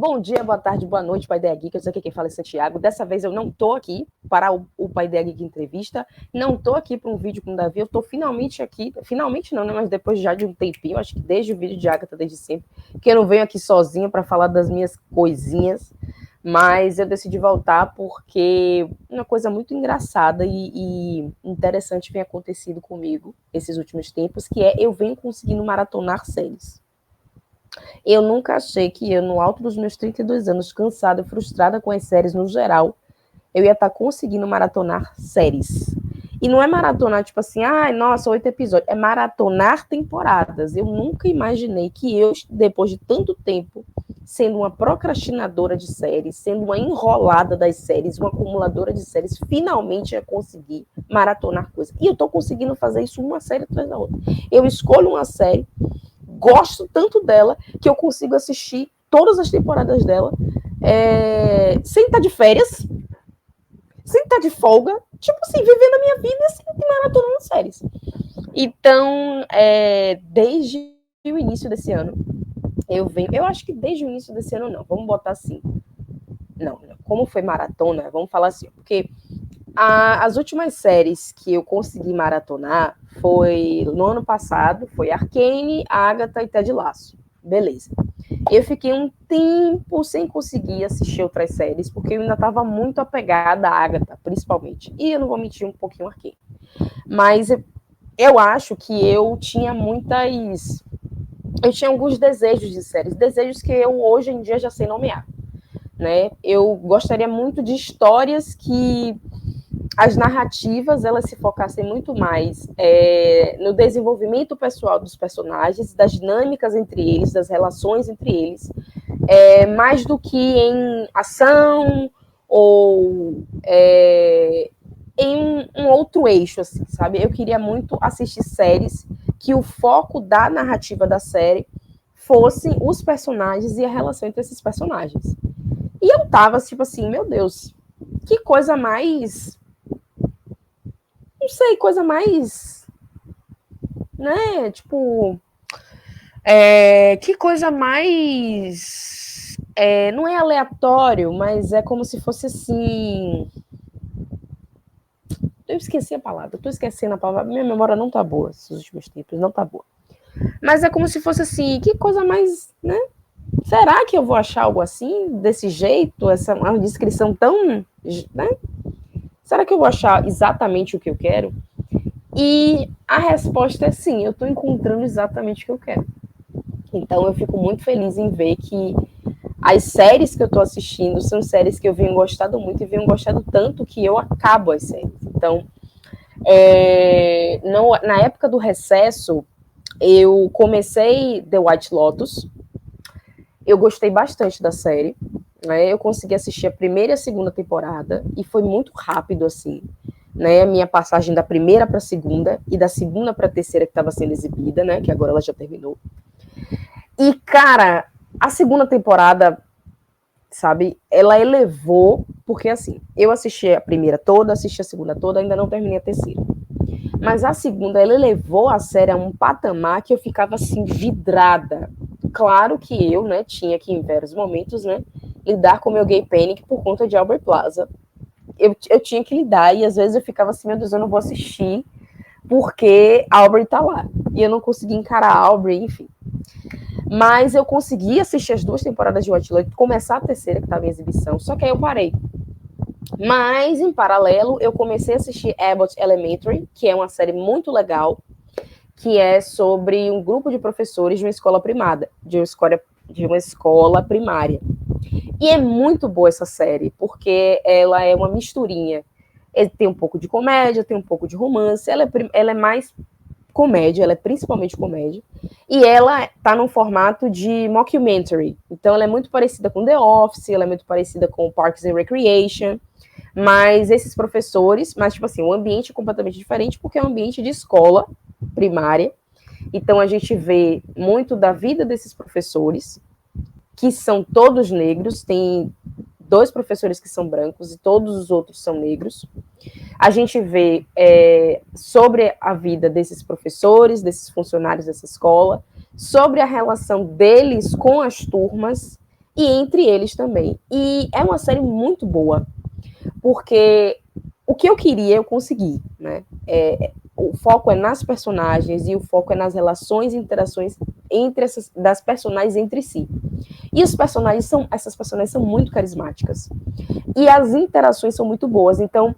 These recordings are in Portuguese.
Bom dia, boa tarde, boa noite, Paideia Geek. Eu sei que quem fala é Santiago. Dessa vez eu não tô aqui para o Paideia Geek Entrevista. Não tô aqui para um vídeo com o Davi. Eu tô finalmente aqui. Finalmente não, né? Mas depois já de um tempinho, acho que desde o vídeo de Agatha, desde sempre, que eu não venho aqui sozinha para falar das minhas coisinhas. Mas eu decidi voltar porque uma coisa muito engraçada e interessante vem acontecido comigo esses últimos tempos, que é eu venho conseguindo maratonar séries. Eu nunca achei que eu, no alto dos meus 32 anos, cansada e frustrada com as séries no geral, eu ia estar conseguindo maratonar séries. E não é maratonar, tipo assim, ai, nossa, 8 episódios. É maratonar temporadas. Eu nunca imaginei que eu, depois de tanto tempo, sendo uma procrastinadora de séries, sendo uma enrolada das séries, uma acumuladora de séries, finalmente ia conseguir maratonar coisas. E eu tô conseguindo fazer isso uma série atrás da outra. Eu escolho uma série, gosto tanto dela que eu consigo assistir todas as temporadas dela sem estar de férias, sem estar de folga, tipo assim, vivendo a minha vida assim, maratonando séries. Então, desde o início desse ano, eu acho que desde o início desse ano não, vamos botar assim, não, como foi maratona, vamos falar assim, porque as últimas séries que eu consegui maratonar foi no ano passado, foi Arcane, Agatha e Ted Lasso. Beleza. Eu fiquei um tempo sem conseguir assistir outras séries, porque eu ainda estava muito apegada à Agatha, principalmente. E eu não vou mentir, um pouquinho Arcane. Mas eu acho que eu tinha muitas... Eu tinha alguns desejos de séries, desejos que eu hoje em dia já sei nomear. Né? Eu gostaria muito de histórias que as narrativas elas se focassem muito mais no desenvolvimento pessoal dos personagens, das dinâmicas entre eles, das relações entre eles, mais do que em ação ou em um outro eixo, assim, sabe? Eu queria muito assistir séries que o foco da narrativa da série fossem os personagens e a relação entre esses personagens. E eu tava, tipo assim, meu Deus, que coisa mais... Não sei, coisa mais... Né? Tipo... que coisa mais... não é aleatório, mas é como se fosse assim... Eu esqueci a palavra, eu tô esquecendo a palavra. Minha memória não tá boa esses últimos tempos, não tá boa. Mas é como se fosse assim, que coisa mais, né? Será que eu vou achar algo assim, desse jeito? Uma descrição tão... Né? Será que eu vou achar exatamente o que eu quero? E a resposta é sim, eu estou encontrando exatamente o que eu quero. Então eu fico muito feliz em ver que as séries que eu estou assistindo são séries que eu venho gostando muito e venho gostando tanto que eu acabo as séries. Então, na época do recesso, eu comecei The White Lotus. Eu gostei bastante da série. Né? Eu consegui assistir a primeira e a segunda temporada e foi muito rápido, assim. Né, a minha passagem da primeira para a segunda e da segunda para a terceira que estava sendo exibida, né, que agora ela já terminou. E, cara, a segunda temporada, sabe, ela elevou, porque assim, eu assisti a primeira toda, assisti a segunda toda, ainda não terminei a terceira. Mas a segunda, ela elevou a série a um patamar que eu ficava, assim, vidrada. Claro que eu, né, tinha que, em vários momentos, né, lidar com o meu gay panic por conta de Aubrey Plaza. Eu tinha que lidar, e às vezes eu ficava assim, meu Deus, eu não vou assistir, porque a Aubrey tá lá. E eu não consegui encarar a Aubrey, enfim. Mas eu consegui assistir as 2 temporadas de White Lotus, começar a terceira, que estava em exibição, só que aí eu parei. Mas, em paralelo, eu comecei a assistir Abbott Elementary, que é uma série muito legal, que é sobre um grupo de professores de uma escola primária, de uma escola primária. E é muito boa essa série, porque ela é uma misturinha. Tem um pouco de comédia, tem um pouco de romance, ela é mais comédia, ela é principalmente comédia, e ela tá num formato de mockumentary, então ela é muito parecida com The Office, ela é muito parecida com Parks and Recreation, mas esses professores, mas tipo assim, o ambiente é completamente diferente, porque é um ambiente de escola primária, então a gente vê muito da vida desses professores, que são todos negros, tem 2 professores que são brancos e todos os outros são negros. A gente vê sobre a vida desses professores, desses funcionários dessa escola, sobre a relação deles com as turmas e entre eles também. E é uma série muito boa, porque o que eu queria, eu consegui, né? O foco é nas personagens e o foco é nas relações e interações das personagens entre si. E essas personagens são muito carismáticas. E as interações são muito boas. Então,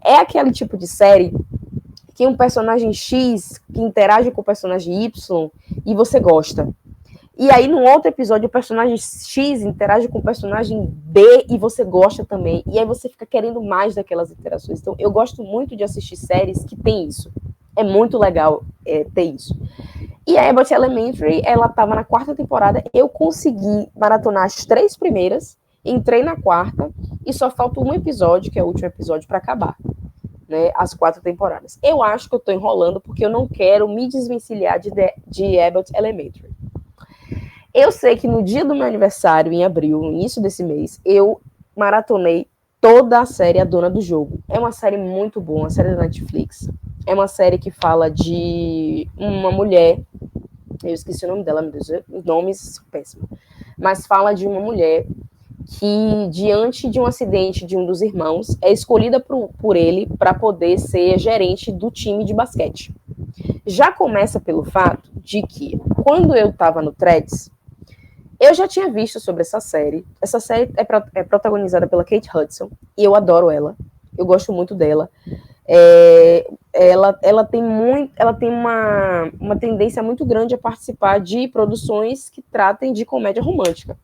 é aquele tipo de série que um personagem X que interage com o personagem Y e você gosta. E aí, num outro episódio, o personagem X interage com o personagem B e você gosta também. E aí você fica querendo mais daquelas interações. Então, eu gosto muito de assistir séries que tem isso. É muito legal ter isso. E a Abbott Elementary, ela estava na 4ª temporada. Eu consegui maratonar as 3 primeiras, entrei na 4ª e só falta um episódio, que é o último episódio, para acabar. Né, as 4 temporadas. Eu acho que eu estou enrolando porque eu não quero me desvencilhar de Abbott Elementary. Eu sei que no dia do meu aniversário, em abril, no início desse mês, eu maratonei toda a série A Dona do Jogo. É uma série muito boa, uma série da Netflix. É uma série que fala de uma mulher, eu esqueci o nome dela, meu Deus, os nomes péssimos, mas fala de uma mulher que, diante de um acidente de um dos irmãos, é escolhida por ele para poder ser gerente do time de basquete. Já começa pelo fato de que, quando eu estava no Threads, eu já tinha visto sobre essa série. Essa série é protagonizada pela Kate Hudson, e eu adoro ela. Eu gosto muito dela. Ela tem uma tendência muito grande a participar de produções que tratem de comédia romântica.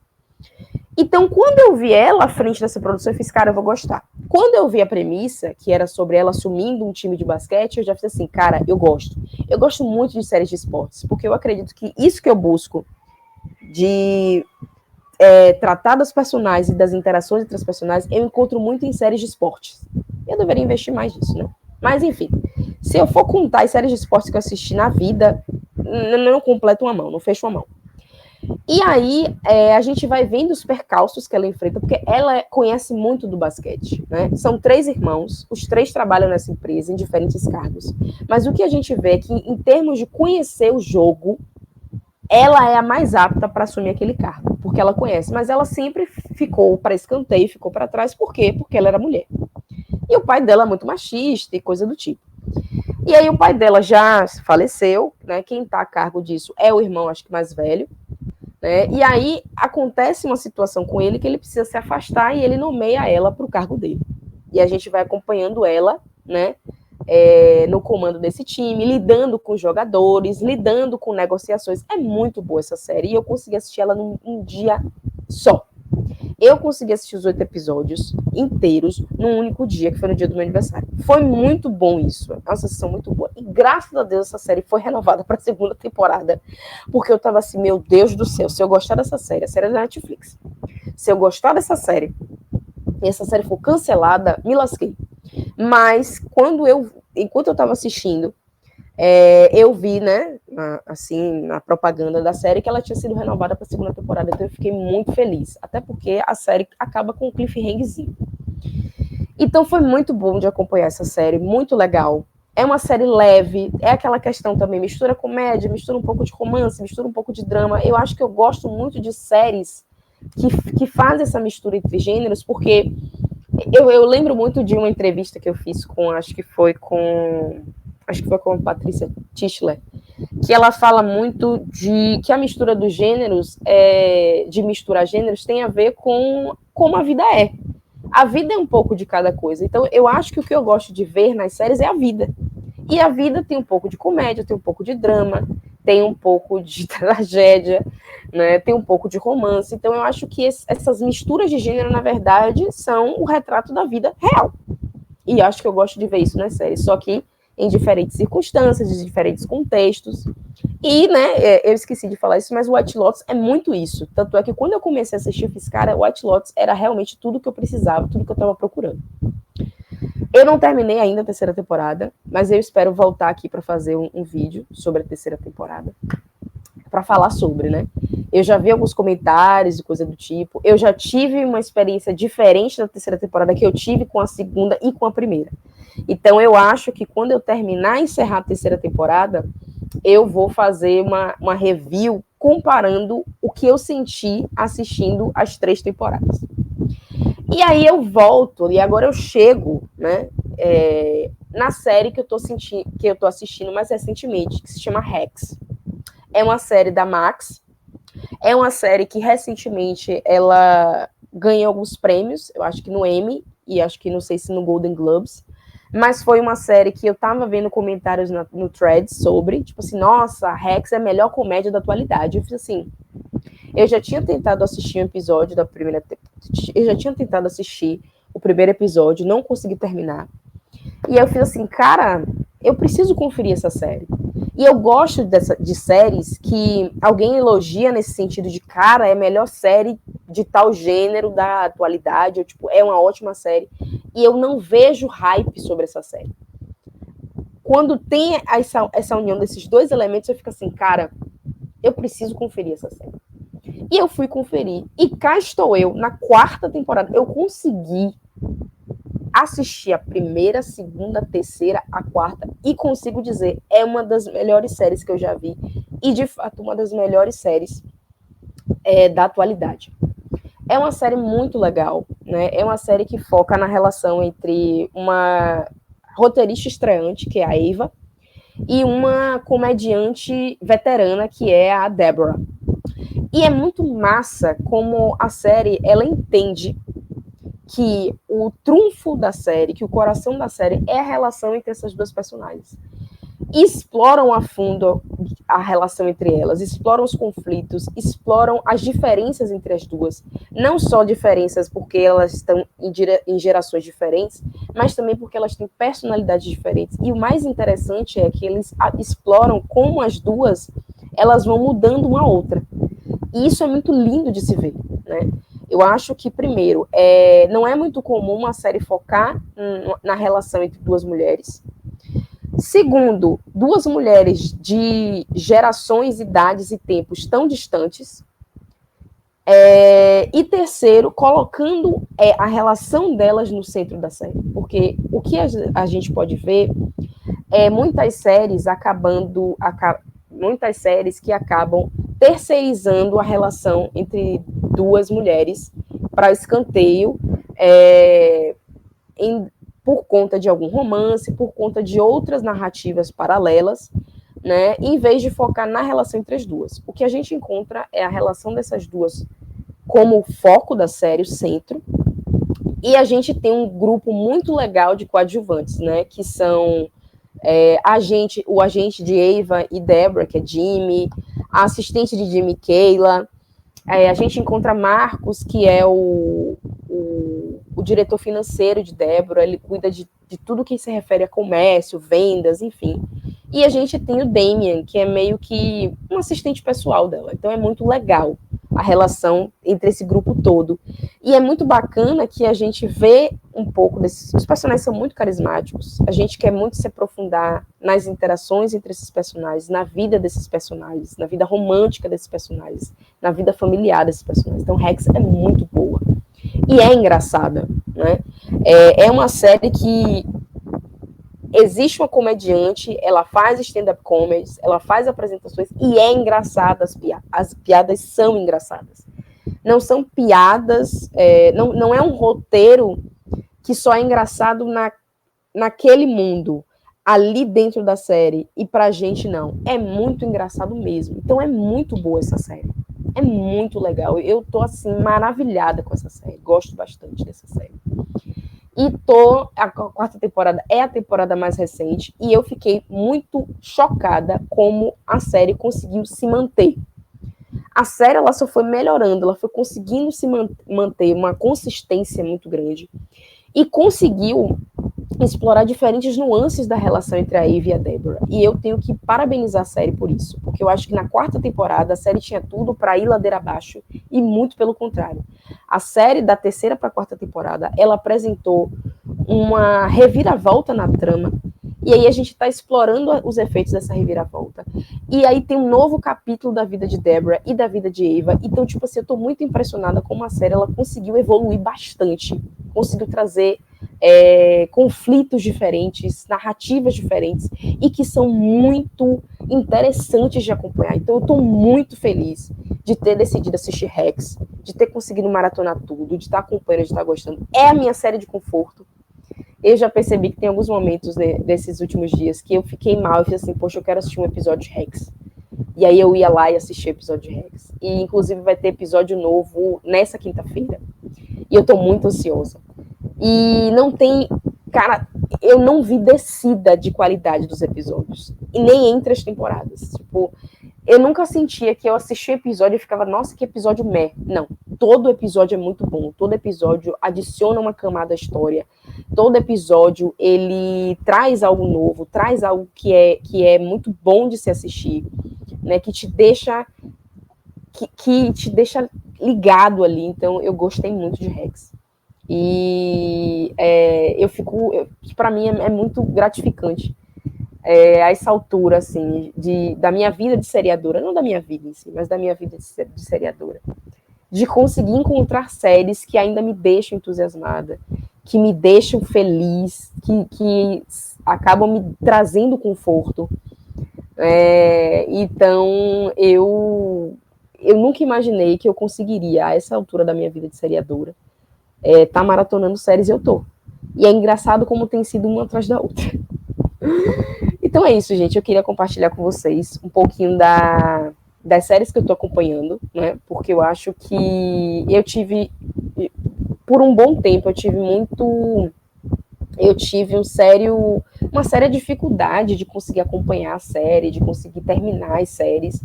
Então, quando eu vi ela à frente dessa produção, eu fiz, cara, eu vou gostar. Quando eu vi a premissa, que era sobre ela assumindo um time de basquete, eu já fiz assim, cara, eu gosto. Eu gosto muito de séries de esportes, porque eu acredito que isso que eu busco de tratar dos personagens e das interações entre os personagens, eu encontro muito em séries de esportes. Eu deveria investir mais nisso, né? Mas, enfim, se eu for contar as séries de esportes que eu assisti na vida, não completo uma mão, não fecho uma mão. E aí, a gente vai vendo os percalços que ela enfrenta, porque ela conhece muito do basquete, né? São 3 irmãos, os 3 trabalham nessa empresa em diferentes cargos. Mas o que a gente vê é que, em termos de conhecer o jogo, ela é a mais apta para assumir aquele cargo, porque ela conhece. Mas ela sempre ficou para escanteio, ficou para trás. Por quê? Porque ela era mulher. E o pai dela é muito machista e coisa do tipo. E aí o pai dela já faleceu, né? Quem está a cargo disso é o irmão, acho que mais velho. Né? E aí acontece uma situação com ele que ele precisa se afastar e ele nomeia ela para o cargo dele. E a gente vai acompanhando ela, né, no comando desse time, lidando com jogadores, lidando com negociações. É muito boa essa série e eu consegui assistir ela num dia só. Eu consegui assistir os 8 episódios inteiros num único dia, que foi no dia do meu aniversário. Foi muito bom isso. É uma sensação muito boa. E graças a Deus essa série foi renovada para a 2ª temporada. Porque eu tava assim, meu Deus do céu, se eu gostar dessa série, a série é da Netflix. Se eu gostar dessa série e essa série for cancelada, me lasquei. Mas enquanto eu tava assistindo, eu vi, né, assim, na propaganda da série, que ela tinha sido renovada para a 2ª temporada, então eu fiquei muito feliz, até porque a série acaba com um cliffhangerzinho. Então foi muito bom de acompanhar essa série, muito legal. É uma série leve, é aquela questão também, mistura comédia, mistura um pouco de romance, mistura um pouco de drama. Eu acho que eu gosto muito de séries que fazem essa mistura entre gêneros, porque eu lembro muito de uma entrevista que eu fiz acho que foi com a Patrícia Tischler, que ela fala muito de que a mistura dos gêneros, de misturar gêneros, tem a ver com como a vida é. A vida é um pouco de cada coisa. Então, eu acho que o que eu gosto de ver nas séries é a vida. E a vida tem um pouco de comédia, tem um pouco de drama, tem um pouco de tragédia, né? Tem um pouco de romance. Então, eu acho que essas misturas de gênero, na verdade, são o retrato da vida real. E acho que eu gosto de ver isso nas séries. Só que em diferentes circunstâncias, em diferentes contextos. E, né, eu esqueci de falar isso, mas o White Lotus é muito isso. Tanto é que quando eu comecei a assistir, eu fiz, cara, o White Lotus era realmente tudo que eu precisava, tudo que eu estava procurando. Eu não terminei ainda a 3ª temporada, mas eu espero voltar aqui para fazer um vídeo sobre a 3ª temporada, para falar sobre, né? Eu já vi alguns comentários e coisa do tipo. Eu já tive uma experiência diferente da 3ª temporada que eu tive com a 2ª e com a 1ª. Então, eu acho que quando eu terminar e encerrar a 3ª temporada, eu vou fazer uma review comparando o que eu senti assistindo as 3 temporadas. E aí eu volto, e agora eu chego, né, na série que eu tô assistindo mais recentemente, que se chama Rex. É uma série da Max, é uma série que recentemente ela ganhou alguns prêmios, eu acho que no Emmy, e acho que não sei se no Golden Globes, mas foi uma série que eu tava vendo comentários no Threads sobre, tipo assim, nossa, a Rex é a melhor comédia da atualidade. Eu fiz assim, eu já tinha tentado assistir um episódio da primeira, eu já tinha tentado assistir o primeiro episódio, não consegui terminar. E eu fiz assim, cara, eu preciso conferir essa série. E eu gosto de séries que alguém elogia nesse sentido de, cara, é a melhor série de tal gênero da atualidade, ou tipo, é uma ótima série. E eu não vejo hype sobre essa série. Quando tem essa união desses dois elementos, eu fico assim, cara, eu preciso conferir essa série. E eu fui conferir. E cá estou eu, na 4ª temporada. Eu consegui assistir a primeira, segunda, terceira, a 4ª e consigo dizer, é uma das melhores séries que eu já vi e, de fato, uma das melhores séries da atualidade. É uma série muito legal, né? É uma série que foca na relação entre uma roteirista estreante, que é a Ava, e uma comediante veterana, que é a Deborah. E é muito massa como a série, ela entende que o trunfo da série, que o coração da série é a relação entre essas duas personagens. Exploram a fundo a relação entre elas, exploram os conflitos, exploram as diferenças entre as duas. Não só diferenças porque elas estão em gerações diferentes, mas também porque elas têm personalidades diferentes. E o mais interessante é que eles exploram como as duas elas vão mudando uma a outra. E isso é muito lindo de se ver, né? Eu acho que, primeiro, não é muito comum uma série focar na relação entre duas mulheres. Segundo, duas mulheres de gerações, idades e tempos tão distantes. E terceiro, colocando a relação delas no centro da série. Porque o que a gente pode ver é muitas séries que acabam terceirizando a relação entre duas mulheres para escanteio, por conta de algum romance, por conta de outras narrativas paralelas, né, em vez de focar na relação entre as duas. O que a gente encontra é a relação dessas duas como foco da série, o centro, e a gente tem um grupo muito legal de coadjuvantes, né, que são o agente de Ava e Deborah, que é Jimmy, a assistente de Jimmy, Kayla, a gente encontra Marcos, que é o diretor financeiro de Deborah, ele cuida de tudo que se refere a comércio, vendas, enfim. E a gente tem o Damian, que é meio que um assistente pessoal dela. Então é muito legal a relação entre esse grupo todo. E é muito bacana que a gente vê um pouco desses... Os personagens são muito carismáticos. A gente quer muito se aprofundar nas interações entre esses personagens, na vida desses personagens, na vida romântica desses personagens, na vida familiar desses personagens. Então Rex é muito boa. E é engraçada, né? É uma série que existe uma comediante, ela faz stand-up comedies, ela faz apresentações e é engraçada, as piadas são engraçadas. Não são piadas, não é um roteiro que só é engraçado naquele mundo, ali dentro da série, e pra gente não. É muito engraçado mesmo. Então é muito boa essa série. É muito legal. Eu tô, assim, maravilhada com essa série. Gosto bastante dessa série. E a 4ª temporada é a temporada mais recente, e eu fiquei muito chocada como a série conseguiu se manter. A série, ela só foi melhorando, ela foi conseguindo se manter uma consistência muito grande, e conseguiu explorar diferentes nuances da relação entre a Eve e a Deborah. E eu tenho que parabenizar a série por isso, porque eu acho que na 4ª temporada a série tinha tudo para ir ladeira abaixo, e muito pelo contrário. A série da 3ª para a 4ª temporada, ela apresentou uma reviravolta na trama, e aí a gente está explorando os efeitos dessa reviravolta. E aí tem um novo capítulo da vida de Deborah e da vida de Ava. Então, tipo assim, eu tô muito impressionada como a série ela conseguiu evoluir bastante, conseguiu trazer conflitos diferentes, narrativas diferentes, e que são muito interessantes de acompanhar. Então eu estou muito feliz de ter decidido assistir Rex, de ter conseguido maratonar tudo, de estar acompanhando, de estar gostando. É a minha série de conforto. Eu já percebi que tem alguns momentos desses últimos dias que eu fiquei mal e fiz assim, poxa, eu quero assistir um episódio de Rex. E aí eu ia lá e assistia o episódio de Rex. E inclusive vai ter episódio novo nessa quinta-feira. E eu tô muito ansiosa. E não tem... Cara, eu não vi descida de qualidade dos episódios. E nem entre as temporadas. Tipo, eu nunca sentia que eu assistia o episódio e ficava, nossa, que episódio meh. Não, todo episódio é muito bom. Todo episódio adiciona uma camada à história. Todo episódio, ele traz algo novo, traz algo que é muito bom de se assistir, né? Que te deixa ligado ali. Então, eu gostei muito de Rex. E para mim é muito gratificante a essa altura, assim, da minha vida de seriadora, não da minha vida em si, mas da minha vida de seriadora, de conseguir encontrar séries que ainda me deixam entusiasmada, que me deixam feliz, que acabam me trazendo conforto. Então, eu nunca imaginei que eu conseguiria, a essa altura da minha vida de seriadora, tá maratonando séries e eu tô. E é engraçado como tem sido uma atrás da outra. Então é isso, gente. Eu queria compartilhar com vocês um pouquinho das séries que eu tô acompanhando, né? Porque eu acho que por um bom tempo, eu tive uma séria dificuldade de conseguir acompanhar a série, de conseguir terminar as séries.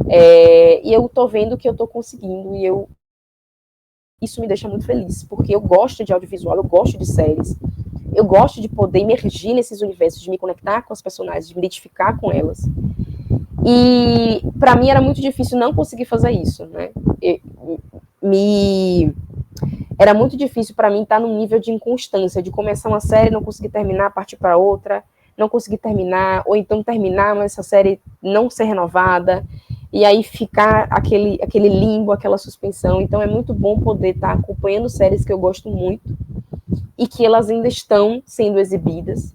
E eu tô vendo que eu tô conseguindo, e isso me deixa muito feliz, porque eu gosto de audiovisual, eu gosto de séries, eu gosto de poder emergir nesses universos, de me conectar com as personagens, de me identificar com elas. E para mim era muito difícil não conseguir fazer isso, né? Era muito difícil para mim estar num nível de inconstância, de começar uma série, não conseguir terminar, partir para outra, não conseguir terminar, ou então terminar, mas essa série não ser renovada, e aí ficar aquele limbo, aquela suspensão. Então é muito bom poder estar acompanhando séries que eu gosto muito, e que elas ainda estão sendo exibidas,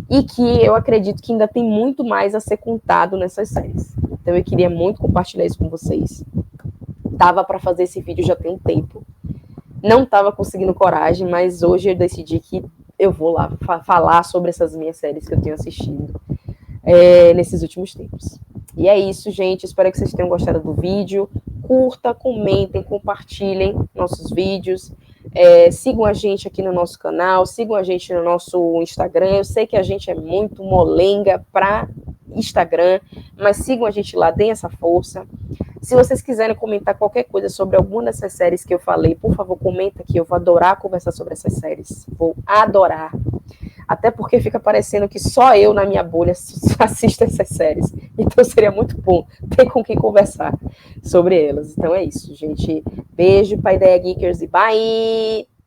e que eu acredito que ainda tem muito mais a ser contado nessas séries. Então eu queria muito compartilhar isso com vocês. Tava para fazer esse vídeo já tem um tempo, não estava conseguindo coragem, mas hoje eu decidi que eu vou lá falar sobre essas minhas séries que eu tenho assistido nesses últimos tempos. E é isso, gente. Espero que vocês tenham gostado do vídeo. Curta, comentem, compartilhem nossos vídeos. Sigam a gente aqui no nosso canal, sigam a gente no nosso Instagram. Eu sei que a gente é muito molenga para Instagram, mas sigam a gente lá, deem essa força. Se vocês quiserem comentar qualquer coisa sobre alguma dessas séries que eu falei, por favor, comenta aqui. Eu vou adorar conversar sobre essas séries. Vou adorar. Até porque fica parecendo que só eu, na minha bolha, assisto essas séries. Então seria muito bom ter com quem conversar sobre elas. Então é isso, gente. Beijo, Paideia Geekers, e bye!